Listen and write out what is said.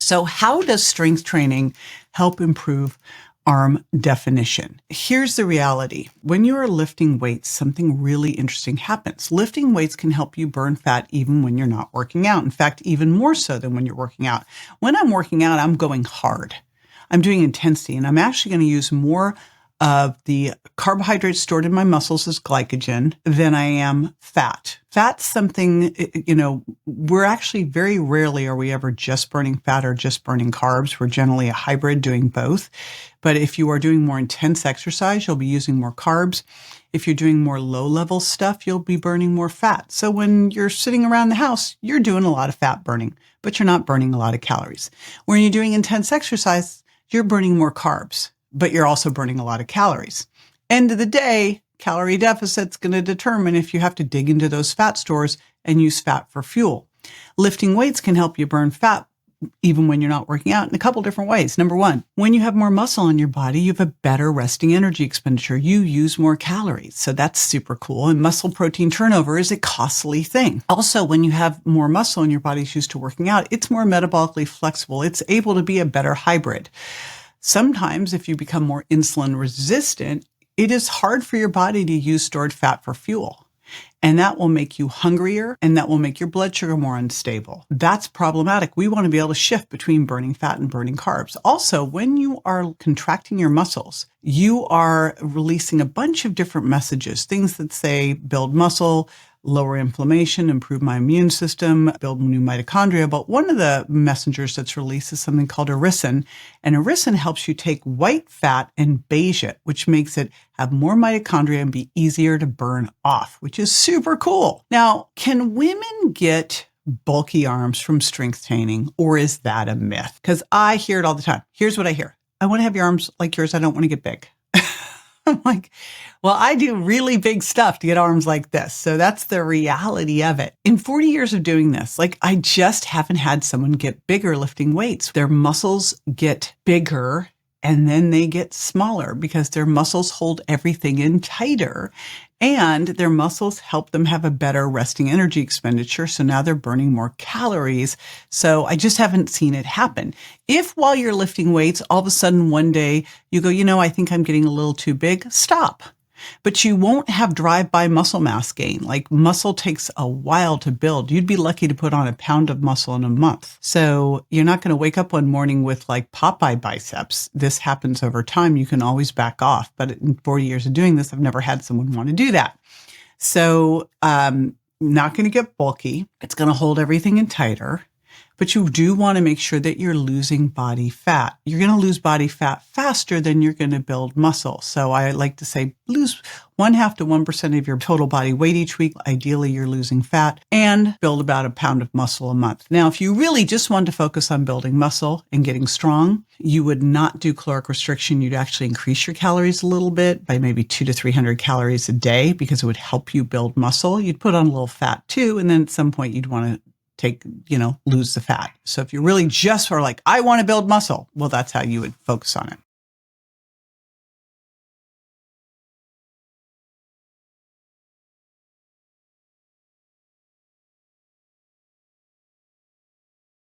So how does strength training help improve arm definition? Here's the reality. When you are lifting weights, something really interesting happens. Lifting weights can help you burn fat even when you're not working out. In fact, even more so than when you're working out. When I'm working out, I'm going hard. I'm doing intensity, and I'm actually going to use more of the carbohydrates stored in my muscles as glycogen than I am fat. Fat's something, we're actually very rarely are we ever just burning fat or just burning carbs. We're generally a hybrid doing both. But if you are doing more intense exercise, you'll be using more carbs. If you're doing more low-level stuff, you'll be burning more fat. So when you're sitting around the house, you're doing a lot of fat burning, but you're not burning a lot of calories. When you're doing intense exercise, you're burning more carbs, but you're also burning a lot of calories. End of the day, calorie deficit's going to determine if you have to dig into those fat stores and use fat for fuel. Lifting weights can help you burn fat even when you're not working out in a couple different ways. Number one, when you have more muscle on your body, you have a better resting energy expenditure. You use more calories. So that's super cool. And muscle protein turnover is a costly thing. Also, when you have more muscle and your body's used to working out, it's more metabolically flexible. It's able to be a better hybrid. Sometimes if you become more insulin resistant, it is hard for your body to use stored fat for fuel. And that will make you hungrier, and that will make your blood sugar more unstable. That's problematic. We want to be able to shift between burning fat and burning carbs. Also, when you are contracting your muscles, you are releasing a bunch of different messages, things that say build muscle, lower inflammation, improve my immune system, build new mitochondria. But one of the messengers that's released is something called irisin. And irisin helps you take white fat and beige it, which makes it have more mitochondria and be easier to burn off, which is super cool. Now, can women get bulky arms from strength training, or is that a myth? Because I hear it all the time. Here's what I hear. I want to have your arms like yours. I don't want to get big. I'm like, well, I do really big stuff to get arms like this. So that's the reality of it. In 40 years of doing this, I just haven't had someone get bigger lifting weights. Their muscles get bigger and then they get smaller because their muscles hold everything in tighter. And their muscles help them have a better resting energy expenditure. So now they're burning more calories. So I just haven't seen it happen. If while you're lifting weights, all of a sudden one day you go, I think I'm getting a little too big, stop. But you won't have drive-by muscle mass gain. Muscle takes a while to build. You'd be lucky to put on a pound of muscle in a month. So you're not going to wake up one morning with Popeye biceps. This happens over time. You can always back off. But in 40 years of doing this, I've never had someone want to do that. So not going to get bulky. It's going to hold everything in tighter. But you do want to make sure that you're losing body fat. You're going to lose body fat faster than you're going to build muscle. So I like to say lose 0.5 to 1% of your total body weight each week. Ideally, you're losing fat and build about a pound of muscle a month. Now, if you really just want to focus on building muscle and getting strong, you would not do caloric restriction. You'd actually increase your calories a little bit by maybe 200 to 300 calories a day because it would help you build muscle. You'd put on a little fat too. And then at some point you'd want to lose the fat. So if you really just are I want to build muscle, well, that's how you would focus on it.